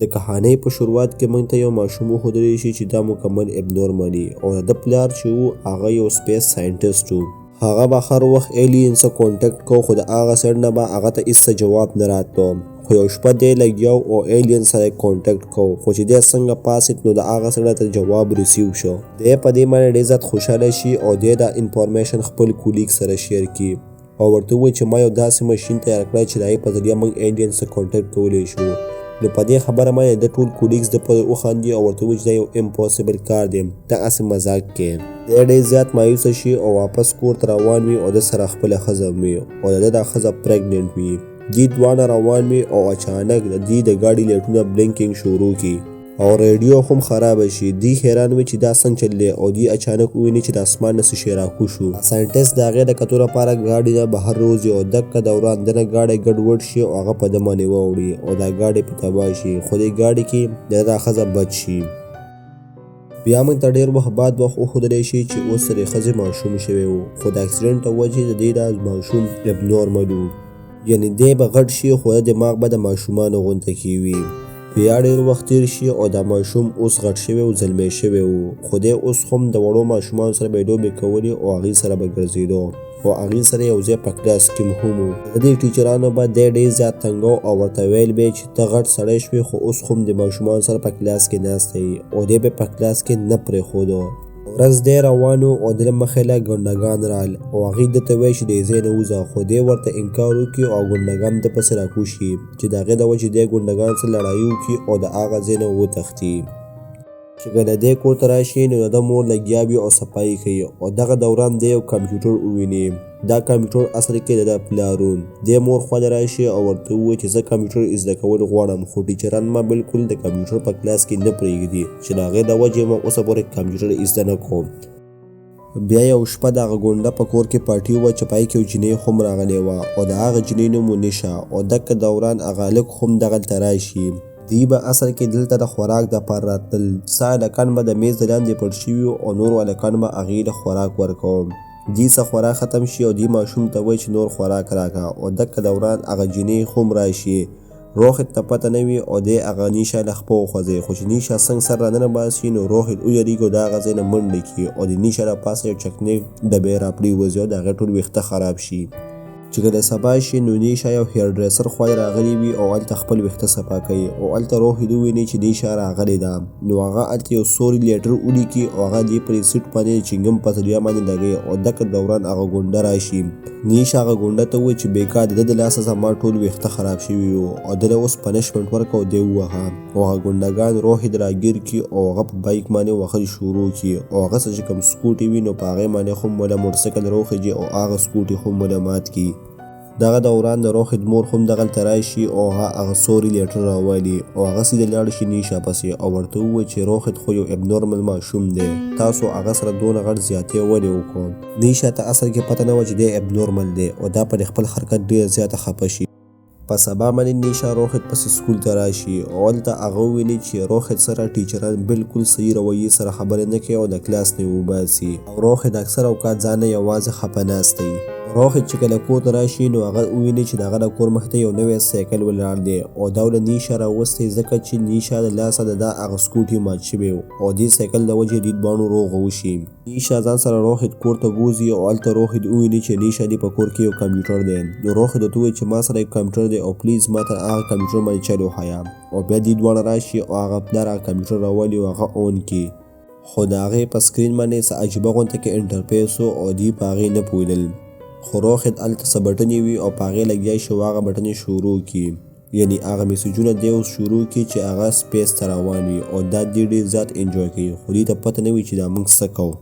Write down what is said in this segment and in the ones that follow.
د کهانۍ په شروعات کې موږ ته یو ماشوم وښودلی شي چې دا مکمل ابنورمالي او د پلار چې و هغه یو سپیس ساینټسټ و. هغه به هر وخت ایلین سره کانټیکټ کو خو د هغه سړي نه به هغه ته هېڅ جواب نه راتلو. خو یو شپه دی لګیا او ایلین سره کانټیکټ کو خو چې دی څنګه پاسېد نو د هغه سړي ته جواب ریسیو شو. دی په دې باندې ډېر زیات خوشحاله شي او دی دا انفارمیشن خپل کولیګ سره شیر کړي او ورته ووایي چې ما یو داسې ماشین تیار کړی چې د هغې په ذریعه موږ ایلین سره کانټیکټ کولی شو. نو په دې خبره باندې د ټول کولیګز د پاره وخاندي او ورته ووایي چې دا یو امپاسبل کار دی، ته هسې مذاق کوې. دی ډېر زیات مایوسه شي او واپس کور ته روان وي او د سره خپله ښځه وي او د ده دا ښځه پریګننټ وي. دوی دواړه روان وي او اچانک د دوی د ګاډي لایټونه بلینکینګ شروع کړي او ریډیو هم خرابه شي. دوی حیران وي چې دا څنګه چل دی او دوی اچانک وویني چې د اسمان نه څه شی راکوز شو. ساینټسټ د هغې د کتو لپاره ګاډي نه بهر روځي او دقه دوران دنه ګاډی ګډوډ شي او هغه په ده باندې واوړي او دا ګاډی په تباه شي خو دې ګاډي کې د دا ښځه بچ شي. بیا موږ ته ډېر وخت بعد وښودلی شي چې اوس د دې ښځې ماشوم شوی و خو د اکسیډنټ په وجې د دې دا ماشوم ابنورمل و، یعنې دی به غټ شي خو د دماغ به د ماشومانو غونته کې وي. بیا ډېر وخت تېر شي او دا ماشوم اوس غټ شوی او زلمی شوی و خو دی اوس هم د وړو ماشومانو سره به یې لوبې کولې او هغې سره به ګرځېدو او هغې سره یو ځای په کلاس کې هم و. د دې ټیچرانو به دی ډېر زیات تنګو او ورته ویل به یې چې ته غټ سړی شوې خو اوس هم د ماشومانو سره په کلاس کې ناسته یې او دی به په کلاس کې نه پرېښودو. ورځ دی روان و او د ده مخې له ګونډګان رال او هغې ده ته وایي چې د ځای نه وځه خو دی ورته انکار وکړي او ګونډګان ده پسې راکوز شي چې د هغې د وجې دی ګونډګان سره لړایي وکړي او د هغه ځای نه وتښتي. چې کله دی کور ته راشي نو د ده مور لګیا وي او صفایي کوي او دغه دوران دی یو کمپیوټر وویني. دا کمپیوټر اصل کې د ده پلار و. دی مور خوا ته راشي او ورته ووایي چې زه کمپیوټر زده کول غواړم خو ټیچران ما بالکل د کمپیوټر په کلاس کې نه پرېږدي چې د هغې د وجې ما اوسه پورې کمپیوټر زده نه کوم. بیا یو شپه د هغه ګونډه په کور کې پارټي وه چې پای کې یو جینۍ هم راغلی وه او د هغه جینۍ نوم و نیشه او دقه دوران هغه هلک هم دغلته راشي. دوی به اصل کې دلته د خوراک دپاره راتلل. څه هلکان به د میز د لاندې پټ شوي او نورو هلکان به هغې له خوراک ورکوم. دوی څه خوراک ختم شي او دوی ماشوم ته وایي چې نور خوراک راکړه او دقه دوران هغه جینۍ هم راشي. روحت ته پته نه وي او دی هغه نیشه له خپه وخوځوي خو چې نیشه څنګه سر راننه باسي نو روحت ویرېږي او د هغه ځای نه منډې کړي او د نیشه له پاسه یو چکنۍ ډبې راپرېوځي او د هغې ټول ویښته خراب شي. چې کله سبا شي نو نیشه یو هیر ډریسر خوا یې راغلی وي او هلته خپل ویښته صفا کوي او هلته روحت وویني چې نیشه راغلې ده نو هغه هلته یو سوري لیټر ولیکي او هغه دې پر سیټ باندې د چنګم په ذریعه باندې لګوي او دقه دوران هغه ګونډه راشي. نیشه هغه ګونډه ته ووایي چې بېکار د ده د لاسه زما ټول ویښته خراب شوي وو او ده له اوس پنشمنټ ورکړه او دی ووهه او هغه ګونډګان روحت راګیر کړي او هغه په بایک باندې وهل شروع کړي او هغه څه چې کوم سکوټي وي نو په هغې باندې هم وله موټرسایکل راوخیږي او هغه سکوټي هم وله مات کړي. دغه دوران د روحت مور هم دغلته راشي او هغه سوري لیټر راولي او هغه سیده لاړ شي نیشه پسې او ورته ووایي چې روحت خو یو ابنورمل ماشوم دی، تاسو هغه سره دونه غټ زیاتې ولې وکړو. نیشه ته اصل کې پته نه وه چې دی ابنورمل دی او دا پر خپل حرکت ډېر زیاته خفه شي. په سبا باندې نیشه روحت پسې سکول ته راشي او هلته هغه وویني چې روحت سره ټیچران بالکل صحیح رویې سره خبرې نه کوي او د کلاس نه یې وباسي او روحت اکثر اوقات ځان نه یوازې خفه ناست دی. روحت چې کله کور ته راشي نو هغه وویني چې د هغه د کور مخې ته یو نوی سایکل ولاړ دی او دا له نیشه راوستی ځکه چې نیشه د لاسه د دا هغه سکوټي مات شوی او دې سایکل د وجې دوی دواړو روغه وشي. نیشه ځان سره روحت کور ته بوځي او هلته روحت وویني چې نیشه دې په کور کې یو کمپیوټر دی نو روحت ورته ووایي چې ما سره یو کمپیوټر دی او پلیز ما ته هغه کمپیوټر باندې چل وښیه او بیا دوی دواړه راشي او هغه پلار هغه کمپیوټر راولي او هغه اون کړي خو د هغې په سکرین باندې څه عجیبه غونته کې انټرفیس و او دوی په هغې نه پوهېدل خو روحت هلته څه بټنې وي او په هغې لګیا شي او هغه بټنې شروع کړي یعنې هغه میسیجونه دی اوس شروع کړي چې هغه سپیس ته روان وي او دا دوی ډېر زیات انجوی کوي خو دوی ته پته نه وي چې دا موږ څه کوو.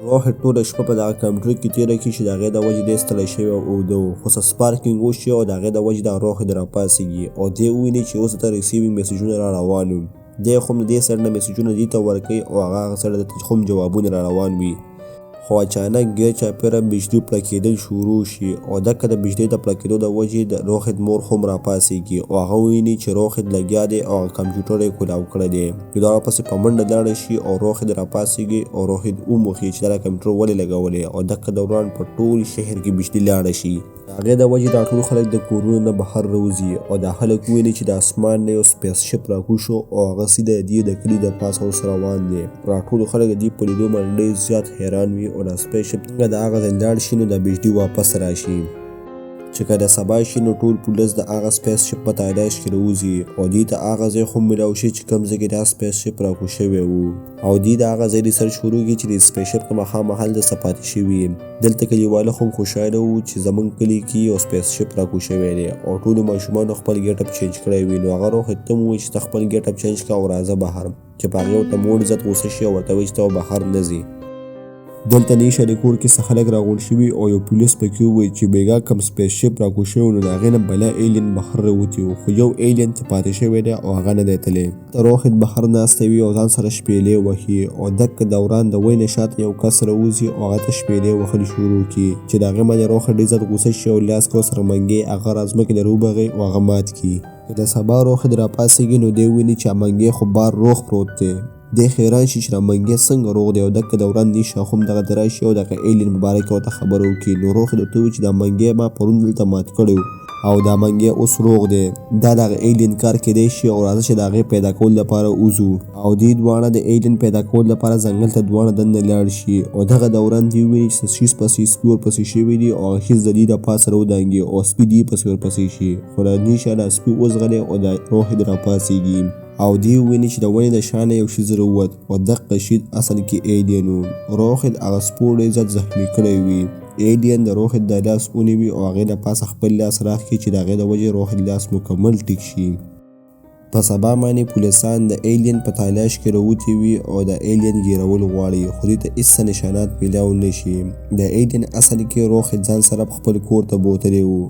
روحت ټوله شپه په دغه کمپیوټر کې تېره کړي چې د هغې د وجې دی ستړی شوی او اوده و خو څه سپارکینګ وشي او د هغې د وجې دغه روحت راپاڅېږي او دی وویني چې اوس ته ریسیوینګ میسیجونه را روان وي. دی هم د دې سړي نه میسیجونه دوی ته ورکوي او هغه سړي ته هم جوابونه را روان وي خو اچانک ګیر چاپېره بجلي پړکېدل شروع شي او دقه د بجلۍ د پړکېدو د وجې د روحت مور هم راپاڅېږي او هغه وویني چې روحت لګیا دی او هغه کمپیوټر یې کولاو کړی دی. دواړه پسې په منډه لاړه شي او روحت راپاڅېږي او روحت وموښي چې دا کمپیوټر ولې لګولی او دقه دوران په ټول شهر کې بجلي لاړه شي. هغې د وجې دا ټول خلک د کورونو نه بهر راوځي او دا خلک ویني چې د اسمان نه یو سپیس شپ راکوز شو او هغه سیده د د کلي د پاسه اوس روان دی. راټولو خلک د دې په لیدو باندې ډېر زیات حیران وي او دا سپیس شپ څنګه د هغه ځای لاړ شي نو دا بجلی واپس راشي. چې کله سبا شي نو ټول پولیس د هغه سپیس شپ په تلاش کې راوځي او دوی ته هغه ځای خو میلاو شي چې کوم ځای کې دا سپیس شپ راکوز شوی و او دوی د هغه ځای ریسرچ شروع کړي چې د سپیس شپ په مخامخ هلته څه پاتې شوي. دلته کلیواله خو خوشحاله وو چې زموږ کلي کې یو سپیس شپ راکوز شوی دی او ټولو ماشومانو خپل ګیټ اپ چینج کړی وي. نو هغه روحت ته ووایي چې ته خپل ګیټ اپ چینج کړه او راځه بهر، چې په هغې ورته موړ عزت غوسه شي او ورته وایي چې ته بهر نه ځې. دلته نیشه د کور کې څه خلک راغونډ شوي او یو پولیس پکې ووایي چې بیګا کوم سپیس شپ راکوز شوی نو د هغې نه بله ایلین بهر راوتي و، خو یو ایلین چې پاتې شوی دی او هغه نه دی تللی. روحت بهر ناسته وي او ځان سره شپېلې وهي او دک دوران د وینې شاته یو کس راوځي او هغه ته شپېلې وهل شروع کړي چې د هغې باندې روحت ډېر زیات غوسه شي او لاس کو سره منګې هغه را ځمکې ته راوبغي او هغه مات کړي. د سبا روحت راپاڅېږي نو دی ویني چې منګې خو بار روغ پروت دی. دی حیران شي چې منګې څنګه روغ دی او دک دوران نیشه هم دغه ته راشي او دغه ایلین په باره کې ورته خبره وکړي. نو روحت ورته ووایي چې دا منګې ما پرون دلته مات کړی او دا منګې اوس روغ دی، دا دغه ایلین کار کیدی شي او راځه چې د هغې پیدا کولو لپاره وځو او دوی دواړه د ایلین پیدا کولو لپاره ځنګل ته دواړه دننه لاړ شي او دغه دوران دوی ویني چې شیز پسې سپي ورپسې شوي دي او هغه شیز د دوی د پاسه راودانګي او سپي دوی پسې ورپسې شي. خو د نیشه دا سپي وزغلی او د روحت راپاڅېږي او دوی ویني چې د ونې د شانه یو شیز راووت او دغه شیز اصل کې ایلین و. روحت هغه سپور ډېر زیات زخمي کړی وي. ایلین د روحت د لاس ونیوي او هغې د پاسه خپل لاس راکړي چې د هغې د وجې روحت لاس مکمل ټیک شي. په سبا باندې پولیسان د ایلین په تلاش کې راوتي وي او د ایلین ګیرول غواړي خو دوی ته هېڅ نشانات میلاو نه شي. د ایلین اصل کې روحت ځان سره په خپل کور ته بوتلی و.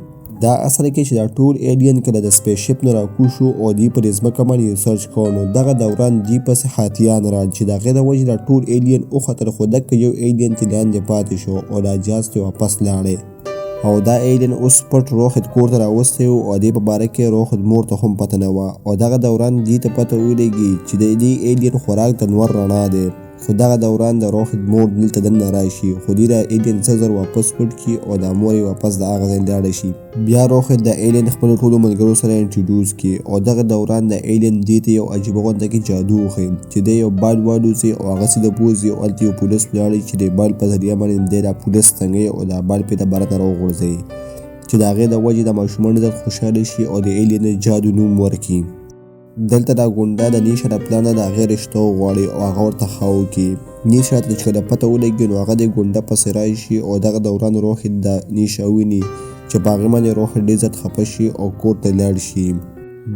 دا اصل کې چې دا ټول ایلین کله د سپیس شپ نه راکوز شو او دوی پر ځمکه باندې ریسرچ کوو نو دغه دوران دوی پسې حاتیان راغلل چې د هغې د وجې دا ټول ایلین وختل خو دکه یو ایلین چې لاندې پاتې شو او دا جهاز ته واپس لاړی او دا ایلین اوس پټ روحت کور ته راوستی و او دې په باره کې روحت مور ته هم پته نه وه او دغه دوران دوی ته پته ولګي چې د دې ایلین خوراک د نور رڼا دی. خو دغه دوران د روحت مور دلته دننه راشي خو دوی د ایلین څه زر واپس پټ کړي او د مور یې واپس د هغه ځای لاړه شي. بیا روحت د ایلین خپلو ټولو ملګرو سره انټروډیوس کړي او دغه دوران د ایلین دې ته یو عجیبه غونډه کې جادو وښیي چې دی یو بال والوځي او هغه سیده بوځي او هلته یو پولیس ولاړ چې د بال په ذریعه باندې دی دا پولیس څنګه او دا بال پې د بره ته راوغورځوي چې د هغې د وجې د ماشومانو زیات خوشحاله شي او د ایلین جادو نوم ورکړي. دلته دا ګونډه د نیشه د پلان د هغې رشته وغواړي او هغه ورته ښه وکړي. نیشه ته چې کله پته ولګي نو هغه د ګونډه پسې راشي او دغه دوران روحت د نیشه ویني چې په هغې باندې روحت ډېر زیات خفه شي او کور ته لاړ شي.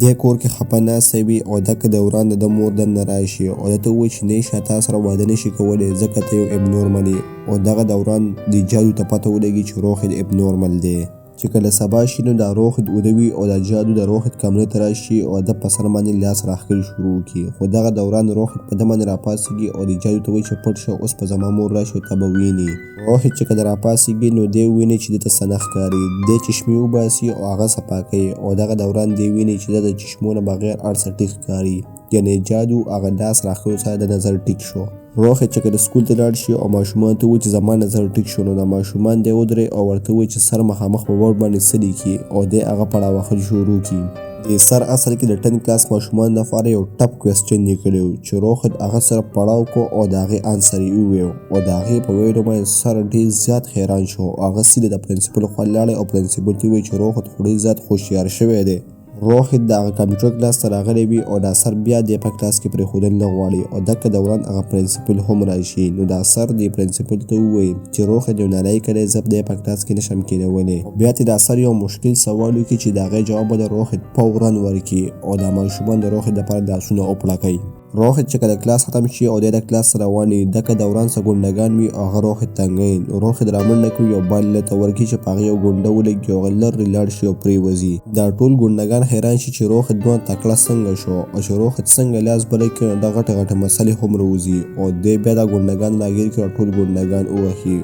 دې کور کې خفه ناستی وي او دغه دوران د ده مور دننه راشي او ده ته ووایي چې نیشه تا سره واده نشي کولی ځکه ته یو ابنورمل یې او دغه دوران د جادو ته پته ولګي چې روحت ابنورمل دی. چې کله سبا شي نو دا روحت ودوي او دا جادو د روحت کمرې ته راشي او د په سر باندې لاس راښکل شروع کړي خو دغه دوران روحت په ده باندې راپاڅېږي او د جادو ته وایي چې پټ شه اوس په زما مور راشي او ته به وینې. روحت چې کله راپاڅېږي نو دی ویني چې ده ته څه نه ښکاري. دی چشمې وباسي او هغه صفا کوي او دغه دوران دی ویني چې ده د چشمو نه بغیر هر څه ټیک ښکاري یعنې جادو هغه لاس راښکلو سره د نظر ټیک شو. روحت چې کله سکول ته لاړ شي او ماشومان ته وایي چې زما نظر ټیک شو نو د ماشومان دی ودرې او ورته وایي چې سر مخامخ په بورډ باندې څه لیکي او دی هغه پړه وهل شروع کړي. د سر اصل کې د 10 کلاس ماشومان لپاره یو ټپ کوېسچن لیکلی و چې روحت هغه سره پړاو کو او د هغې انسر یې وویو او د هغې په ویلو باندې سر ډېر زیات حیران شو او هغه سیده د پرنسپل خوا لاړی او پرنسپل ته وایي چې روحت خو ډېر زیات هوښیار شوی دی. روحت د هغه کمپیوټر کلاس ته راغلی وي او دا سر بیا د په کلاس کې پرېښودل نه غواړي او دغه دوران هغه پرنسپل هم راشي نو دا سر د پرنسپل ته ووایي چې روحت یو نری کلی زه د په کلاس کې نشم کېنولی. بیا ته دا سر یو مشکل سوال وکړي چې د هغې جواب به د روحت فوراً ورکړي او دا ماشومان د روحت لپاره لاسونه وپړکوي. روحت چې کله کلاس ختم شي او د کلاس سره روان وي دغه دوران څه ګونډګان وي او هغه روحت تنګوي نو روحت رامنډه کوي یو بال ته ورکړي چې په هغې یو ګونډه ولګي او هغه لرې لاړ شي او پرېوځي. دا ټول ګونډګان حیران شي چې روحت دومره تکړه څنګه شو او چې روحت څنګه لاس بری کړي نو دا غټه غټه مسلې هم راوځي او دی بیا دا ګونډګان راګیر کړي او ټول ګونډګان ووهي.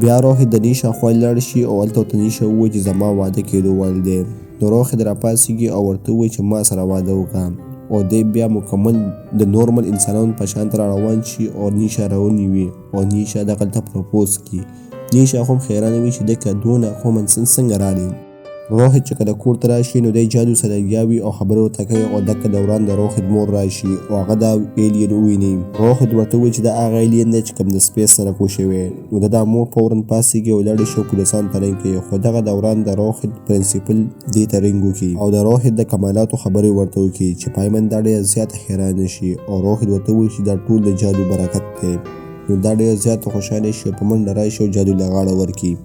بیا روحت د نیشه خوا لاړ شي او هلته ورته نیشه ووایي چې زما واده کېدو وړ دی نو روحت راپاڅېږي او ورته ووایي چې ما سره واده وکړه او دی بیا مکمل د نورمل انسانانو په شان ته روان شي او نیشه راونیوي او نیشه دغلته پروپوز کړي نیشه هم حیرانه وي چې دکه دونه کومن سنس څنګه رالی. روحت چې کله کور ته راشي نو دی جادو سره لګیا وي او خبرې ورته کوي او دکه دوران د روحت مور راشي او هغه دا ایلین وویني. روحت ورته وایي چې دا هغه ایلین دی چې کوم د سپیس سره کوز شوی. نو د دا مور فورا پاڅېږي او لاړې شي او پولیسانو ته رنګ کوي، خو دغه دوران د روحت پرنسپل دې ته رنګ وکړي او د روحت د کمالاتو خبرې ورته وکړي چې پایمن دا ډېره زیاته حیرانه شي او روحت ورته وایي چې دا ټول د جادو برکت دی. نو دا ډېره زیاته خوشحاله شي په منډه راشي او جادو له غاړه ورکړي.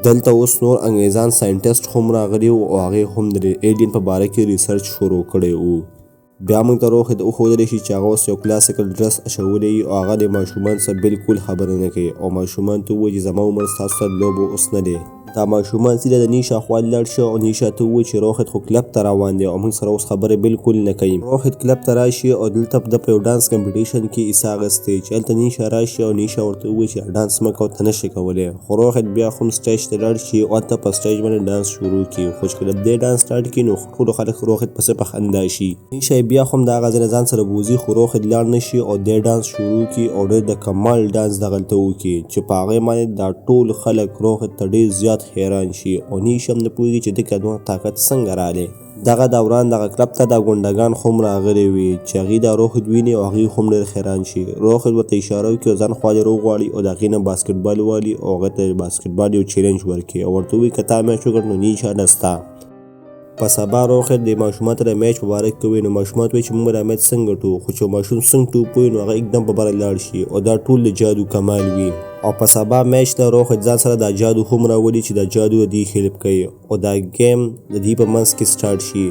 دلته اوس نور انګریزان ساینټسټ هم راغلي وو او هغې هم د ایلین په باره کې ریسرچ شروع کړی وو. بیا موږ ته روحت وښودلی شي چې هغه اوس یو کلاسیکل ډرس اچولی وي او هغه د ماشومان څخه بالکل خبره نه کوي او ماشومان ته ووایي چې زما عمر ستاسو سره لوبو اوس نه دی. دا ماشومان سیده د نیشه خوا لاړ شي او نیشه ته ووایي چې روحت خو کلب ته روان دی او موږ سره اوس خبرې بالکل نه کوي. روحت کلب ته راشي او دلته د په یو ډانس کمپټیشن کې حصه اخیستی چې هلته نیشه راشي او نیشه ورته ووایي چې ډانس مه کوه ته نشي کولی. خو روحت بیا هم سټیج ته لاړ شي او هلته په سټیج باندې ډانس شروع کړي، خو چې کله دې ډانس سټارټ کړي نو ټولو خلک روحت پسې په خندا شي. نیشه بیا هم د هغه ځای نه ځان سره بوځي خو روحت لاړ نه شي او دې ډانس شروع کړي او ډېر د کمال ډانس دغلته وکړي چې په هغې باندې دا ټول خلک روحت ته ډېر زیات حیران شي او نیشه هم نه پوهېږي چې دې دونه طاقت څنګه رالی. دغه دوران دغه کلب ته دا ګونډګان هم راغلي وي چې هغوی دا روحت ویني او هغوی هم ډېر حیران شي. روحت ورته اشاره وکړي او ځان خوا دې وغواړي او د هغې نه باسکټبال والي او هغه ته باسکټبال یو چیلنج ورکړي او ورته ووایي که تا میچ وکړ نو نیشه نه ستا. په سبا روحت د ماشومانو ته د میچ په باره کې کوي نو ماشومان ته وایي چې موږ دا میچ څنګه ټو، خو چې ماشوم څنګه ټوپ وایي نو هغه اکدم په بره لاړ شي او دا ټول د جادو کمال وي. او په سبا میچ ته روحت ځان سره دا جادو هم راولي چې دا جادو د دې هیلپ کوي او دا گیم د دې په منځ کې سټارټ شي.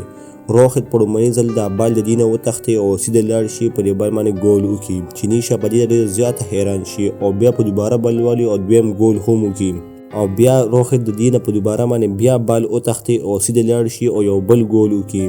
روحت په لومړني ځل دا بال د دې نه وتښتي او سیده لاړ شي په دې بال باندې ګول وکړي چې نیشه په دې ډېر زیات حیران شي او بیا په دوباره بال والي او دویم ګول هم وکړي او بیا روحت د دې نه په دوباره باندې بیا بال وتښتي او سیده لاړ شي او یو بل ګول وکړي.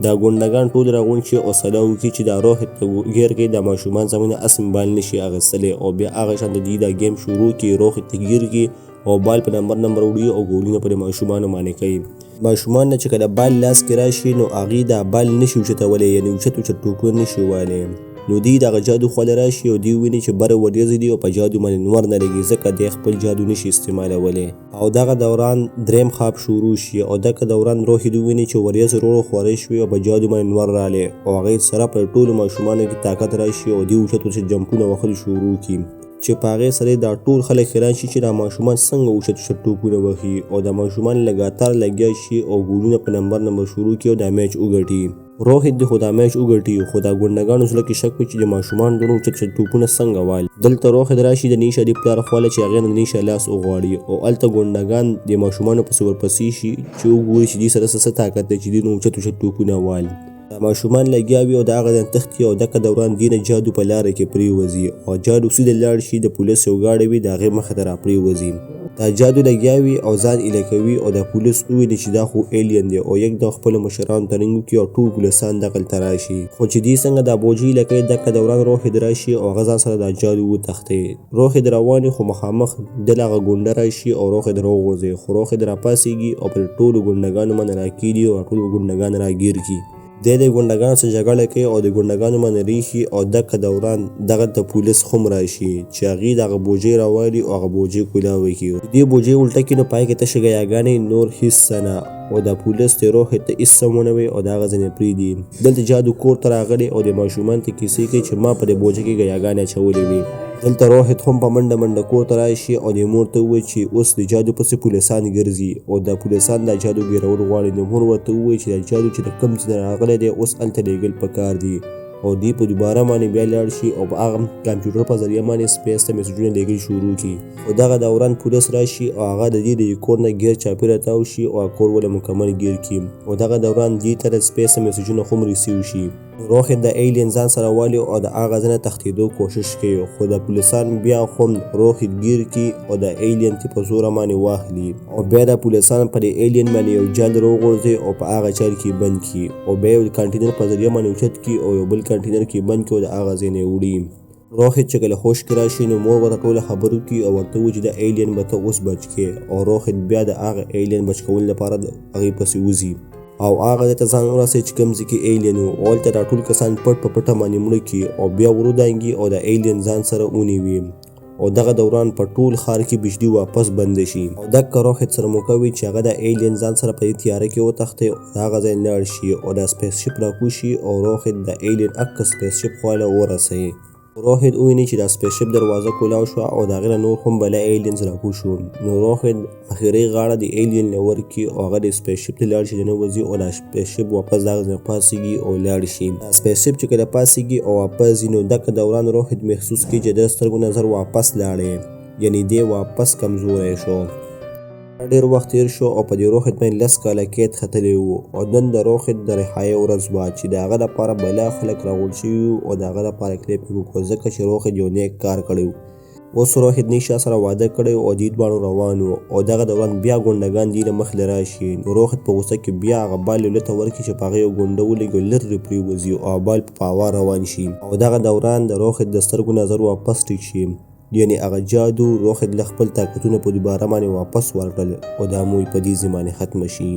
دا ګونډګان ټول راغونډ شي او سلا وکړي چې دا روحت ته ګیر کوي د ماشومان زمینه اسم بال نشي اخیستلی او بیا هغه شان د دې دا گیم شروع کړي، روحت ته ګیر کړي او بال په نمبر وړي او ګولونه پر ماشومانو باندې کوي. ماشومان نه چې کله بال لاس کې راشي نو هغوی دا بال نشي اوچتولی، یعنې اوچت ټوپونه نشي وهلی. نو دی دغه جادو خواله راشي او دی ویني چې بره وریځې دي او په جادو باندې نور نه لګي ځکه دی خپل جادو نشي استعمالولی. او دغه دوران دریم خواب شروع شي او دغه دوران روحت ویني چې وریځې ورو خورې شوي او په جادو باندې نور رالی او هغې سره په ټولو ماشومانو کې طاقت راشي او دی اوچت جمپونه وهل شروع کړي چې په هغې سره دا ټول خلک حیران شي چې دا ماشومان څنګه اوچت ټوپونه وهي او دا ماشومان لګاتار لګیا شي او ګولونه په نمبر شروع کړي او دا میچ وګټي. روحت د خو دا میچ وګټي خو دا ګونډګانو زړه کې شک وي چې د ماشومان دونه اوچت ټوپونه څنګه وال. دلته روحت راشي د نیشه د پلار خواله چې هغې نه د نیشه لاس وغواړي او هلته ګونډګان د ماشومانو پسې ورپسې شي چې وګوري چې دې سره څه طاقت دی چې دې نه اوچت ټوپونه وال. دا ماشومان لګیا وي او د هغه ځای تښتي او دغه دوران دې نه جادو په لاره کې پرېوځي او جادو سیده لاړ شي د پولیس یو ګاډی وي د هغې مخې ته راپرېوځي. دا جادو لګیا وي او ځان ایله کوي او د پولیس وویني چې دا خو ایلین دی او یکدم خپلو مشرانو ته رنګ وکړي او ټول پولیسان دغلته راشي. خو چې دې څنګه دا بوجۍ ایله کوي دغه دوران روحت راشي او هغه ځان سره دا جادو وتښتي. روحت روان خو مخامخ دل هغه ګونډه راشي او روحت راوغورځي خو روحت راپاڅېږي او پر ټولو ګونډګانو باندې راکېږي او ټول ګونډګان راګیر کړي. د ګونډګانو سره جګړه کوي او د ګونډګانو باندې ریښي او دغه دوران دغلته پولیس هم راشي چې هغوی دغه بوجۍ راوالي او هغه بوجۍ کولاوی کړي. دې بوجۍ الټه کړي نو پای کې تشه ګیاګانې نور هېڅ څه نه او د پولیس د روحت ته هېڅ څه ونه وي او د هغه ځای نه پرېږدي. دلته جادو کور ته راغلی او د ماشومانو ته کیسې کوي چې ما په دې بوجۍ کې ګیاګانې اچولې وي. دلته روحت هم په منډه کور ته راشي او د مور ته ووایي چې اوس د جادو پسې پولیسان ګرځي او د پولیسان دا جادو ګیرول غواړي. نو مور ورته ووایي چې دا جادو چې د کوم ځای نه راغلی دی اوس هلته لیږل پکار دي او دی په دوباره باندې بیا لاړ شي او په هغه کمپیوټر په ذریعه باندې سپیس ته میسجونه لیږل شروع کړي. خو دغه دوران پولیس راشي او هغه د دې د کور نه ګیر چاپېره تاو شي او کور ولې مکمل ګیر کړي او دغه دوران دې ته د سپیس میسجونه هم ریسیو شي. روحت د ایلین ځان سره والي او د هغه ځای نه تښتېدو کوشش کوي خو د پولیسان بیا هم روحت ګیر کړي او د ایلین ته په زوره باندې واخلي او بیا د پولیسان پر ایلین باندې یو جال راوغورځي او په هغه چال کې بند کړي او بیا یو کانټینر په ذریعه باندې اوچت کړي او یو بل کانټینر کې بند کړي او د هغه ځای نه وړي. روحت چې کله هوش کې راشي نو مور ورته ټوله خبرې وکړي او ورته ووایي چې د ایلین به ته اوس بچ کړې او روحت بیا د هغه ایلین بچ کولو لپاره د هغې پسې وځي او هغه ځای ته ځان ورسوي چې کوم ځای کې ایلین و او هلته دا ټول کسان پټ په پټه باندې مړه کړي او بیا ورودانګي او د ایلین ځان سره ونیوي او دغه دوران په ټول ښار کې بجلی واپس بند شي او دغه روحت سره موکوي چې هغه د ایلین ځان سره په تیاره کې وتښتي او هغه ځای لاړ شي او د سپیس شپ راکوشي او روحت د ایلین اک سپیس شپ خواله ورسوي. روحت ویني چې د سپیس شپ دروازه کولاو شو او د هغې نور هم بله ایلینز راکوشو. نو روحت اخري غاړه د ایلین له ورکي او هغه د سپیس شپ ته لاړ شي دننه وځي او د سپیس شپ واپس دغه ځای پاسېږي او لاړ شي. د سپیس شپ چې کله پاسېږي او واپس ځي نو دغه دوران روحت محسوس کړي چې د سترګو نظر واپس لاړی، یعنی دی واپس کمزوری شو. ډیر وخت تیر شو او په دې روحت باندې 10 کاله قید ختلی و او نن د روحت د رهایۍ ورځ وه چې د هغه لپاره بلا خلک راغونډ شوي وو او د هغه لپاره کلیپ یې وکړو ځکه چې روحت یو نیک کار کړی و. اوس روحت نیشا سره واده کړی او دوی دواړو روان وو او دغه دوران بیا ګونډګان دې له مخې راشي. نو روحت په غوسه کې بیا هغه بال یو ته ورکړي چې په هغه یو ګونډه ولګي لرې پرېوځي او بال په هوا روان شي او دغه دوران د روحت د سترګو نظر واپس ټیټ شي، یعنی هغه جادو روحت له خپل طاقتونه په دوباره باندې واپس ورکړل او دا موی په دې زمانه ختم شي.